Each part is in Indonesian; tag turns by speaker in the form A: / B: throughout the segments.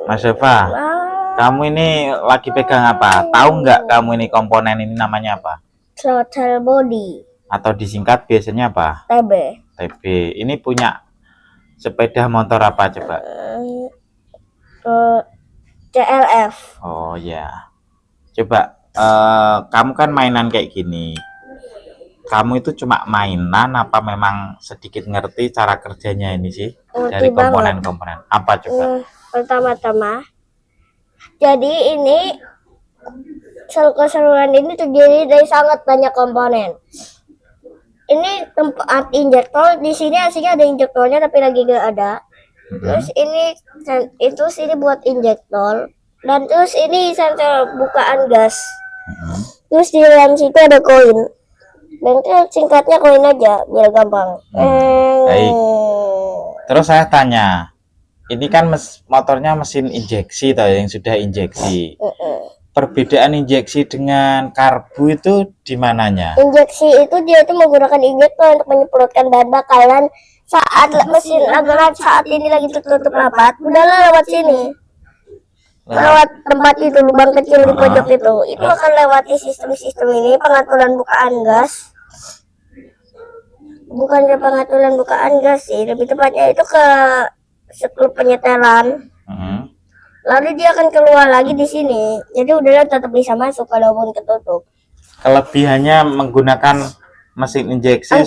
A: Mas Eva, kamu ini lagi pegang apa? Tahu nggak kamu ini komponen ini namanya apa?
B: Throttle body.
A: Atau disingkat biasanya apa?
B: TB.
A: TB. Ini punya sepeda motor apa coba?
B: CLF.
A: Oh ya. Coba kamu kan mainan kayak gini. Kamu itu cuma mainan apa memang sedikit ngerti cara kerjanya ini sih? Dari komponen-komponen. Apa coba?
B: Pertama-tama, jadi ini keseluruhan ini terdiri dari sangat banyak komponen. Ini tempat injektor, di sini aslinya ada injektornya tapi lagi gak ada. Terus ini buat injektor, dan terus ini sensor bukaan gas. Terus di dalam situ ada koin. Dan itu singkatnya koin aja biar gampang.
A: Baik. Terus saya tanya, ini kan motornya mesin injeksi toh yang sudah injeksi. Perbedaan injeksi dengan karbu itu di mananya?
B: Injeksi itu dia itu menggunakan injektor untuk menyemprotkan bahan bakaran saat mesin saat ini lagi tertutup rapat. Udahlah lewat sini. Lewat tempat itu, lubang kecil di pojok itu akan lewati sistem ini, pengaturan bukaan gas. Bukan ke pengaturan bukaan gas sih, lebih tepatnya itu ke skrup penyetelan. Lalu dia akan keluar lagi di sini. Jadi udara tetap bisa masuk walaupun ketutup.
A: Kelebihannya menggunakan mesin injeksi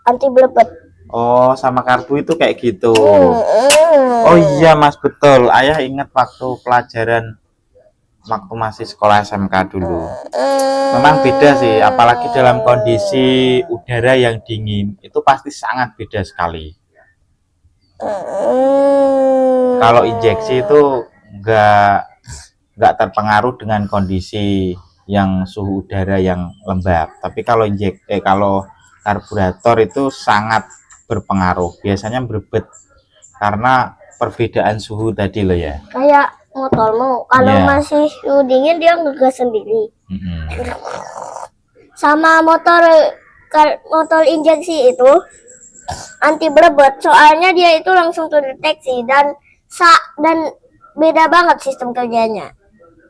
B: anti blebet.
A: Oh, sama karbu itu kayak gitu. Oh iya Mas, betul. Ayah ingat waktu pelajaran waktu masih sekolah SMK dulu. Memang beda sih, apalagi dalam kondisi udara yang dingin, itu pasti sangat beda sekali. Kalau injeksi itu nggak terpengaruh dengan kondisi yang suhu udara yang lembab. Tapi kalau kalau karburator itu sangat berpengaruh. Biasanya berbet karena perbedaan suhu tadi loh ya.
B: Kayak motormu, kalau masih suhu dingin dia ngegas sendiri. Sama motor injeksi itu anti berebut, soalnya dia itu langsung terdeteksi dan beda banget sistem kerjanya.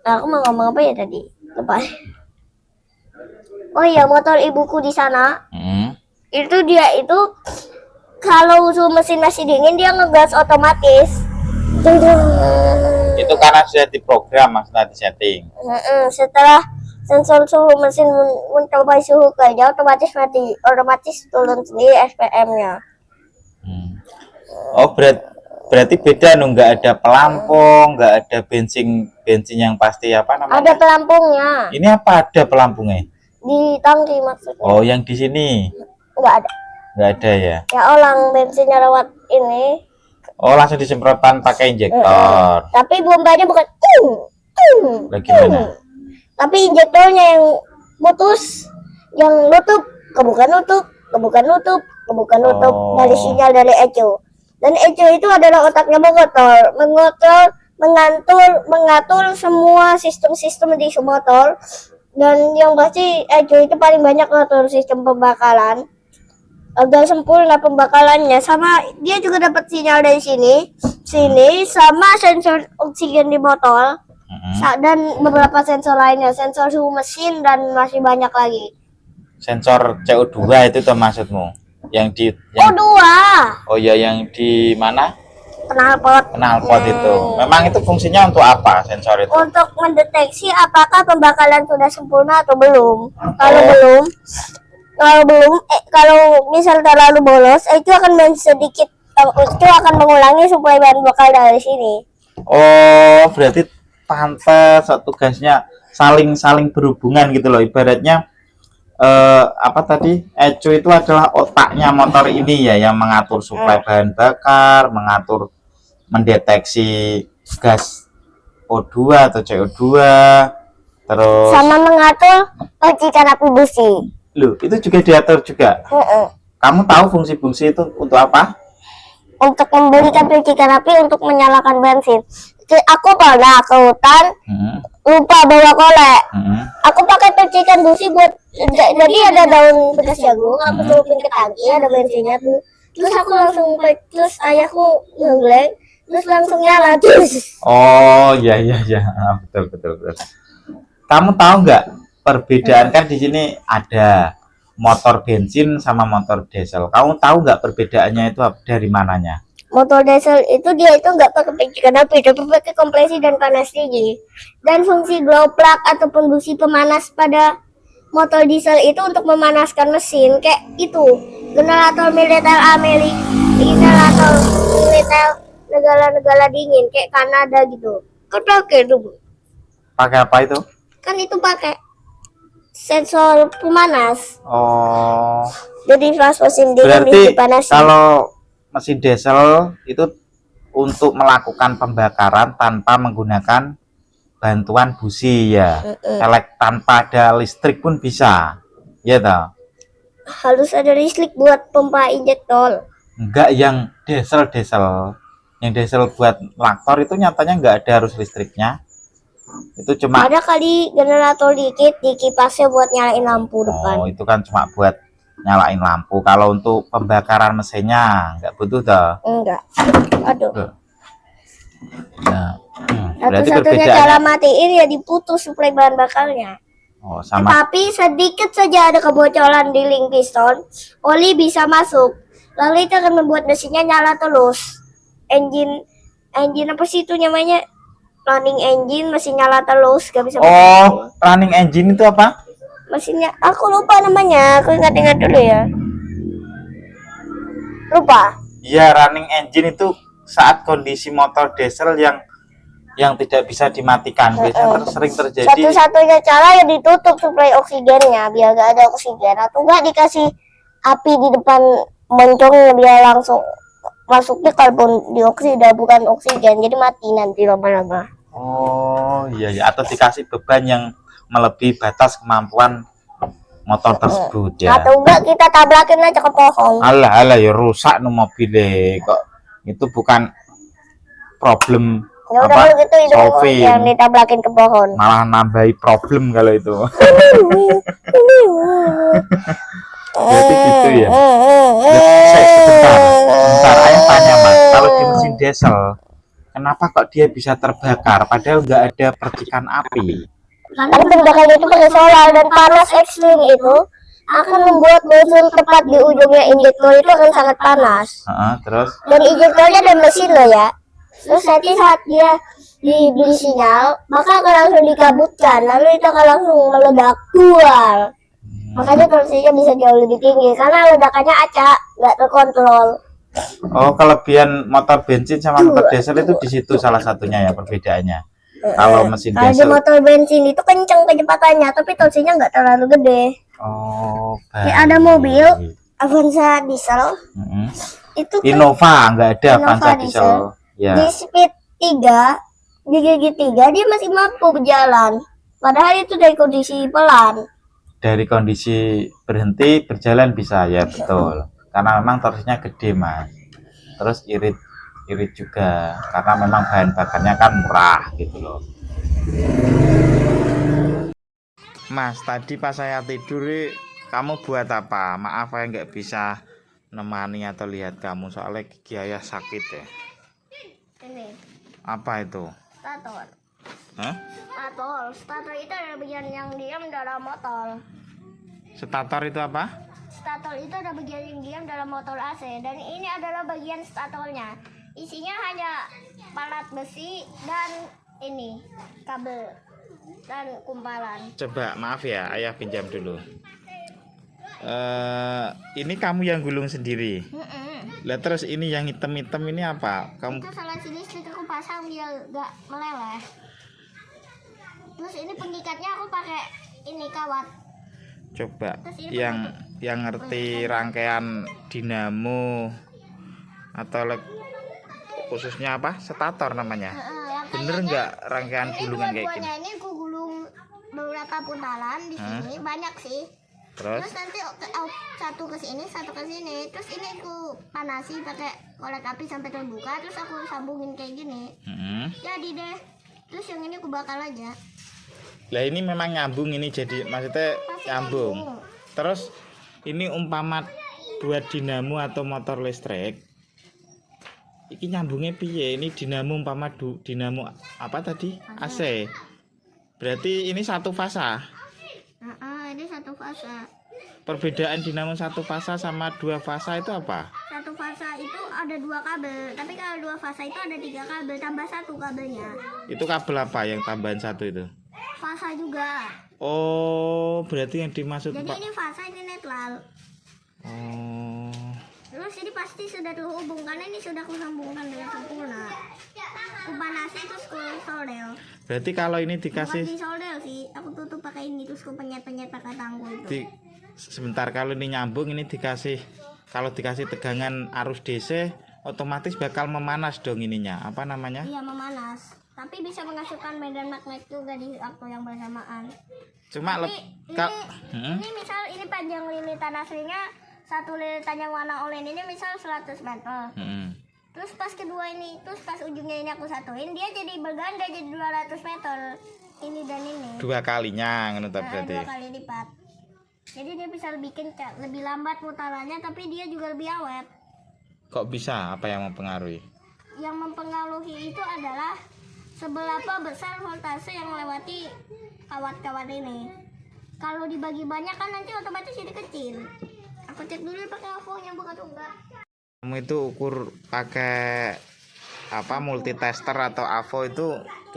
B: Nah, aku mau ngomong apa ya tadi? Lupa. Oh iya, motor ibuku di sana. Itu dia itu kalau suhu mesin masih dingin dia ngegas otomatis.
A: Itu karena sudah diprogram, maksudnya di setting.
B: Setelah sensor suhu mesin mencapai suhu kerja otomatis mati, otomatis turun sendiri SPM-nya.
A: Oh berarti beda dong, nggak ada pelampung, nggak ada bensin yang pasti apa namanya?
B: Ada pelampungnya.
A: Ini apa ada pelampungnya?
B: Di tangki maksudnya.
A: Oh yang di sini?
B: Nggak ada.
A: Nggak ada ya? Ya
B: orang bensinnya lewat ini.
A: Oh langsung disemprotkan pakai injektor.
B: Tapi bombanya bukan
A: Bagaimana?
B: Tapi injektornya yang putus, yang nutup, kebuka nutup dari sinyal dari ECU. Dan ECU itu adalah otaknya mengatur semua sistem di motor. Dan yang pasti ECU itu paling banyak ngatur sistem pembakaran agar sempurna pembakarannya. Sama dia juga dapat sinyal dari sini sama sensor oksigen di motor. Dan beberapa sensor lainnya, sensor suhu mesin dan masih banyak lagi.
A: Sensor CO2 itu tuh maksudmu? Yang
B: O2.
A: Oh ya, yang di mana?
B: Knalpot
A: itu. Memang itu fungsinya untuk apa sensor itu?
B: Untuk mendeteksi apakah pembakaran sudah sempurna atau belum. Kalau misal terlalu bolos, itu akan mengulangi suplai bahan bakar dari sini.
A: Oh, berarti pantas tugasnya saling berhubungan gitu loh, ibaratnya apa tadi, ECU itu adalah otaknya motor ini ya, yang mengatur suplai bahan bakar, mendeteksi gas O2 atau CO2, terus
B: sama mengatur percikan api busi.
A: Loh, itu juga diatur juga? Kamu tahu fungsi-fungsi itu untuk apa?
B: Untuk memberikan percikan api untuk menyalakan bensin. Aku pernah ke hutan, lupa bawa kolek. Aku pakai percikan busi buat, jadi ada daun bekas jagung, aku celupin ke tangki, ada bensinnya tuh. Terus aku langsung, terus ayahku terus langsung nyala terus.
A: Oh, iya iya iya. Ah, betul betul betul. Kamu tahu nggak perbedaan kan di sini ada motor bensin sama motor diesel. Kamu tahu nggak perbedaannya itu dari mananya?
B: Motor diesel itu dia itu nggak pakai percikan api, tapi pakai kompresi dan panas tinggi. Dan fungsi glow plug ataupun busi pemanas pada motor diesel itu untuk memanaskan mesin, kayak itu generator militer Amerika, generator militer negara-negara dingin kayak Kanada gitu. Kan pakai itu, Bu.
A: Pakai apa itu?
B: Kan itu pakai sensor pemanas.
A: Oh,
B: Jadi pas mesin dingin
A: berarti
B: dipanasin.
A: kalau mesin diesel itu untuk melakukan pembakaran tanpa menggunakan bantuan busi ya. Tanpa ada listrik pun bisa. Ya toh?
B: Harus ada listrik buat pompa injektor.
A: Enggak yang diesel-diesel. Yang diesel buat traktor itu nyatanya enggak ada harus listriknya. Itu cuma
B: Ada kali generator dikit di kipasnya buat nyalain lampu depan.
A: Oh, itu kan cuma buat nyalain lampu. Kalau untuk pembakaran mesinnya enggak butuh toh.
B: Enggak. Aduh.
A: Nah, berarti
B: Satu-satunya
A: perbedaannya
B: cara matiin ya diputus suplai bahan bakarnya.
A: oh sama
B: Tapi sedikit saja ada kebocoran di link piston, oli bisa masuk. Lalu itu akan membuat mesinnya nyala terus. Engine apa sih itu namanya? Running engine mesin nyala terus, gak bisa
A: Oh,
B: berhenti.
A: running engine itu apa?
B: Mesinnya aku lupa namanya, aku ingat-ingat dulu ya. Lupa.
A: Iya, running engine itu saat kondisi motor diesel yang tidak bisa dimatikan. Biasanya sering terjadi.
B: Satu-satunya cara ya ditutup suplai oksigennya biar gak ada oksigen, atau enggak dikasih api di depan moncongnya biar langsung masuknya karbon dioksida bukan oksigen, jadi mati nanti lama-lama.
A: Oh, iya ya, atau dikasih beban yang melebihi batas kemampuan motor tersebut ya.
B: Atau enggak kita tabrakin aja ke pohon.
A: Alah ya rusak no mobilnya kok. Itu bukan problem
B: Ya udah
A: apa
B: kalau gitu itu
A: solving.
B: yang ditabrakin ke pohon.
A: Malah nambahi problem kalau itu. Berarti gitu ya. Sebentar, ayah tanya mas, kalau di mesin diesel, kenapa kok dia bisa terbakar padahal nggak ada percikan api?
B: Karena tembakan itu pakai solar dan panas ekstrim itu akan membuat mesin tepat di ujungnya injektor itu akan sangat panas.
A: Terus?
B: Dan injektornya dan mesin loh ya. Terus nanti saat dia diberi sinyal, maka akan langsung dikabutkan, lalu itu akan langsung meledak keluar. Makanya torsinya bisa jauh lebih tinggi karena ledakannya acak, nggak terkontrol.
A: Oh, kelebihan motor bensin sama motor diesel itu di situ salah satunya ya perbedaannya. Kalau mesin
B: Kalau di
A: diesel,
B: motor bensin itu kenceng kecepatannya, tapi torsinya nggak terlalu gede.
A: oh,
B: Kayak ada mobil Avanza diesel, itu kan
A: Innova nggak ada
B: Innova
A: Avanza diesel. Ya.
B: di speed 3, di gigi 3 dia masih mampu berjalan. Padahal itu dari kondisi pelan.
A: Dari kondisi berhenti berjalan bisa ya betul. Karena memang torsinya gede mas. Terus irit juga karena memang bahan bakarnya kan murah gitu loh. Mas, tadi pas saya tidur kamu buat apa? Maaf saya nggak bisa nemani atau lihat kamu soalnya gigi ayah sakit ya.
B: Ini
A: Apa itu?
B: stator.
A: Hah?
B: Stator itu adalah bagian yang diam dalam motor.
A: Stator itu apa?
B: Stator itu ada bagian yang diam dalam motor AC, dan ini adalah bagian statornya. Isinya hanya palat besi dan ini kabel dan kumpalan.
A: Coba maaf ya, ayah pinjam dulu. Ini kamu yang gulung sendiri. Lah terus ini yang hitam-hitam ini apa? Kamu
B: Itu salah listrik aku pasang biar gak meleleh. Terus ini pengikatnya aku pakai ini kawat.
A: coba yang ngerti rangkaian dinamo atau khususnya apa? Stator namanya. Bener nggak rangkaian gulungan kayak gini?
B: Ini aku gulung beberapa puntalan di sini, banyak sih. Terus nanti satu ke sini, satu ke sini. Terus ini aku panasi pakai korek api sampai terbuka, terus aku sambungin kayak gini. Jadi deh. Terus yang ini aku bakal aja.
A: Lah ini memang nyambung ini jadi maksudnya nyambung. Terus ini umpama buat dinamo atau motor listrik Iki nyambungnya piye? Ini dinamo umpama dinamo apa tadi? AC. Berarti ini satu fasa.
B: Ini satu fasa.
A: Perbedaan dinamo satu fasa sama dua fasa itu apa?
B: Satu fasa itu ada 2 kabel, tapi kalau 2 fasa itu ada 3 kabel tambah 1 kabelnya.
A: Itu kabel apa yang tambahan satu itu?
B: Fasa juga.
A: Oh, berarti yang dimaksud
B: Jadi
A: Pak.
B: ini fasa, ini netral.
A: Oh.
B: Terus ini pasti sudah terhubung karena ini sudah kusambungkan dengan sempurna. Kupanasi terus kusoldel.
A: Berarti kalau ini
B: Bukan
A: dikasih
B: disoldel sih, aku tutup pakai ini terus kupenyet-penyet pakai tangguh itu.
A: sebentar, kalau ini nyambung ini dikasih, kalau dikasih tegangan arus DC otomatis bakal memanas dong ininya. Apa namanya?
B: Iya, memanas. Tapi bisa menghasilkan medan magnet juga di waktu yang bersamaan.
A: Cuma
B: Tapi ini misal ini panjang lilitan aslinya, satu lilitan yang warna oranye ini misal 100 meter. Terus pas kedua ini, terus pas ujungnya ini aku satuin, dia jadi berganda jadi 200 meter. Ini dan ini.
A: 2 kalinya ngono ta berarti.
B: 2 kali lipat. Jadi dia bisa lebih kencang, lebih lambat putarannya, tapi dia juga lebih awet.
A: Kok bisa? Apa yang mempengaruhi?
B: Yang mempengaruhi itu adalah seberapa besar voltase yang melewati kawat-kawat ini. Kalau dibagi banyak kan nanti otomatis jadi kecil. Aku cek dulu pakai AVO nyambung atau enggak.
A: Kamu itu ukur pakai apa, multitester atau AVO itu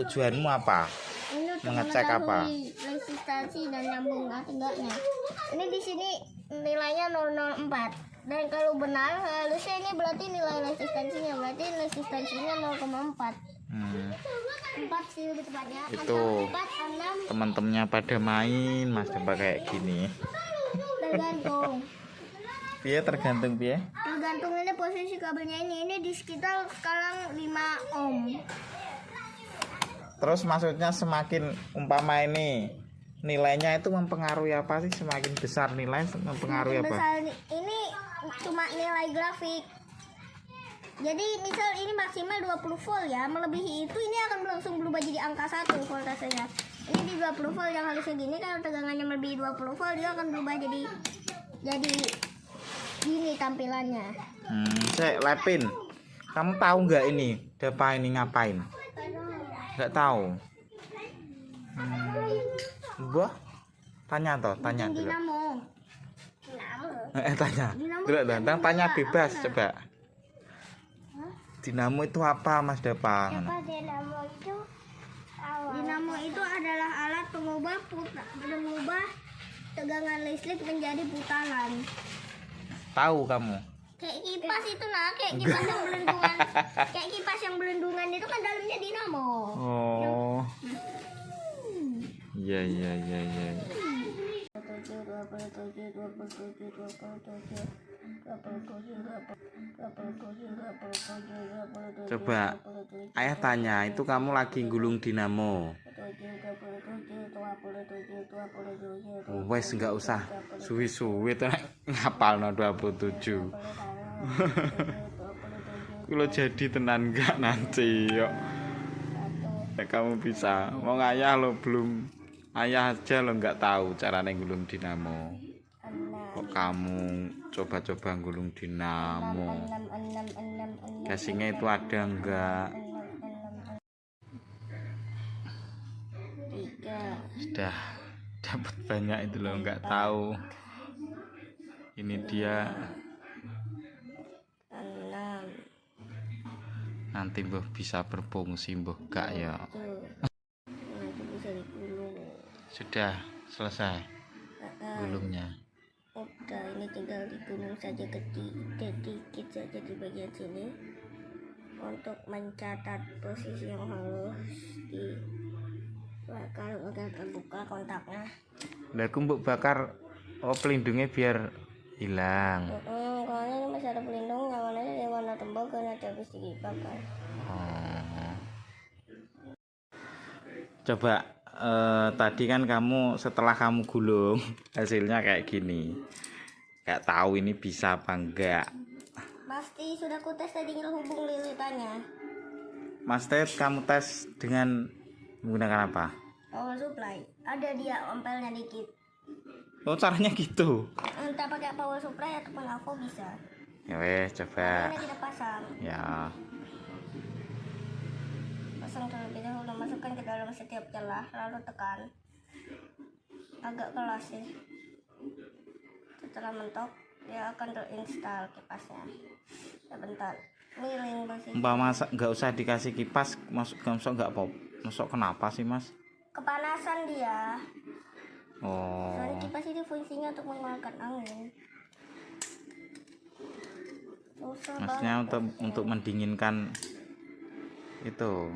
A: tujuanmu apa?
B: Ini untuk
A: Mengecek apa?
B: mengetahui resistansi dan nyambung atau enggaknya. Ini di sini nilainya 004. Dan kalau benar harusnya ini berarti nilai resistansinya, berarti resistansinya 0,4. 4 sih lebih tepatnya.
A: Itu
B: 4, 6
A: teman-temannya pada main Mas coba kayak gini.
B: tergantung.
A: Piye tergantung piye?
B: Tergantung ini posisi kabelnya ini di sekitar sekarang 5 ohm.
A: Terus maksudnya semakin umpama ini nilainya itu mempengaruhi apa sih? Semakin besar nilai mempengaruhi
B: Semakin
A: apa?
B: besar ini cuma nilai grafik. Jadi misal ini maksimal 20 volt ya, melebihi itu ini akan langsung berubah jadi angka 1 voltasenya. Ini di 20 volt yang harusnya gini, kalau tegangannya melebihi 20 volt dia akan berubah jadi gini tampilannya.
A: Saya Lepin, kamu tahu nggak ini Dapa ini ngapain? Nggak tahu. Buah, tanya toh, tanya
B: Bikin
A: dulu.
B: dinamo.
A: Tanya.
B: Dinamo
A: Dulu,
B: kan
A: tanya
B: juga
A: bebas
B: ada.
A: coba. Dinamo itu apa Mas Dapa?
B: Dinamo itu adalah alat pengubah tegangan listrik menjadi putaran.
A: Tahu kamu?
B: Kayak kipas itu kayak kipas yang belendungan. Kayak kipas yang belendungan itu kan dalamnya dinamo.
A: Oh. Iya. Coba ayah tanya, itu kamu lagi gulung dinamo? Wes nggak usah suwi-suwi tuh ngapalno 27. Kalau jadi tenan nggak nanti yuk. Ya, kamu bisa. Mau ayah lo belum, ayah aja lo nggak tahu caranya gulung dinamo. Kok kamu coba-coba gulung dinamo? Casingnya itu ada enggak? Sudah dapat banyak itu loh, nggak tahu. Ini dia. Nanti mbah bisa berfungsi mbah gak ya? Sudah selesai gulungnya.
B: Udah, ini tinggal digulung saja sedikit saja di bagian sini untuk mencatat posisi yang harus dibakar agar terbuka kontaknya.
A: Lah aku mbok bakar pelindungnya biar hilang.
B: Kalau ini masih ada pelindung, yang mana dari warna tembok karena habis dibakar.
A: Coba tadi kan kamu setelah kamu gulung hasilnya kayak gini. Gak tahu ini bisa apa enggak.
B: Pasti sudah ku tes tadi hubung lilitannya.
A: Mas Ted, kamu tes dengan menggunakan apa?
B: Power supply. Ada dia ampelnya dikit.
A: Oh caranya gitu.
B: Entah pakai power supply ataupun AVO bisa.
A: Ya wes coba.
B: Karena tidak pasang.
A: Ya.
B: pasang terlebih dahulu, masukkan ke dalam setiap celah, lalu tekan. Agak kelas sih. Setelah mentok, dia akan terinstall kipasnya. Sebentar, miring posisi.
A: Nggak usah dikasih kipas, masuk nggak pop. Masuk kenapa sih mas?
B: Kepanasan dia.
A: Oh.
B: Soalnya kipas ini fungsinya untuk mengeluarkan angin. Susah
A: Maksudnya
B: banget.
A: untuk mendinginkan itu.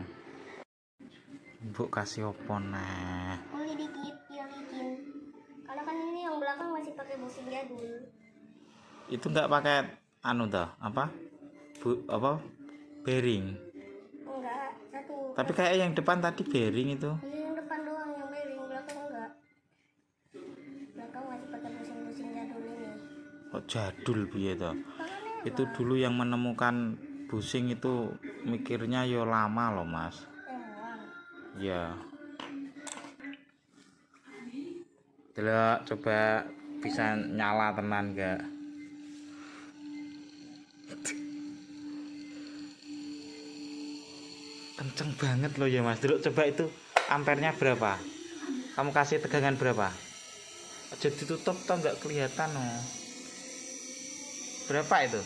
A: Bu kasih opo nah.
B: Boleh dikit, biar licin. Karena kan ini yang belakang masih pakai busing jadul.
A: Itu nggak pakai anu dah apa? Bearing.
B: Enggak, satu.
A: Tapi kayak yang depan tadi bearing itu.
B: Ini yang depan doang yang bearing, belakang enggak. Belakang masih pakai busing-busing jadul ini.
A: Oh jadul piye toh?
B: Makanya
A: Itu dulu yang menemukan busing itu mikirnya yo lama loh mas.
B: emang.
A: Ya. Delok coba bisa nyala tenan gak? Kenceng banget loh ya mas. Delok coba itu ampernya berapa? Kamu kasih tegangan berapa? Aja ditutup toh nggak kelihatan loh. Berapa itu?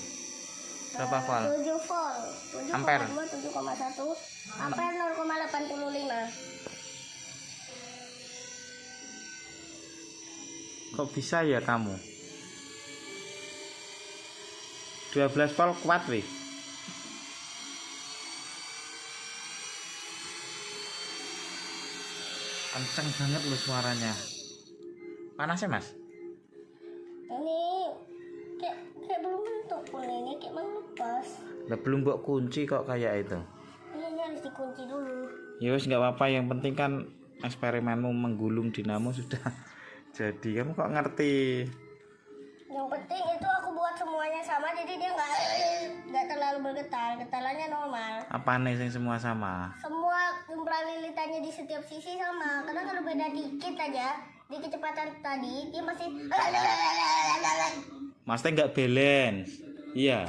A: Berapa volt?
B: 7 volt. 7,2,
A: Ampere.
B: 7,1. Ampere 0,85.
A: Kok bisa ya kamu? 12 volt kuat wih. Kenceng banget loh suaranya. Panas ya mas?
B: Ini kayak belum bentuk pun ini, kayak mengepas.
A: Lah belum mbok kunci kok kayak itu.
B: Ini harus dikunci dulu.
A: Ya wis nggak apa-apa, yang penting kan eksperimenmu menggulung dinamo sudah jadi. Kamu kok ngerti?
B: Yang penting itu aku buat semuanya sama, jadi dia nggak terlalu bergetar, getarannya normal.
A: Apa nih yang semua sama?
B: Semua jumlah lilitannya di setiap sisi sama. Karena kalau beda dikit aja di kecepatan tadi, dia masih
A: Maksudnya nggak balance. Iya.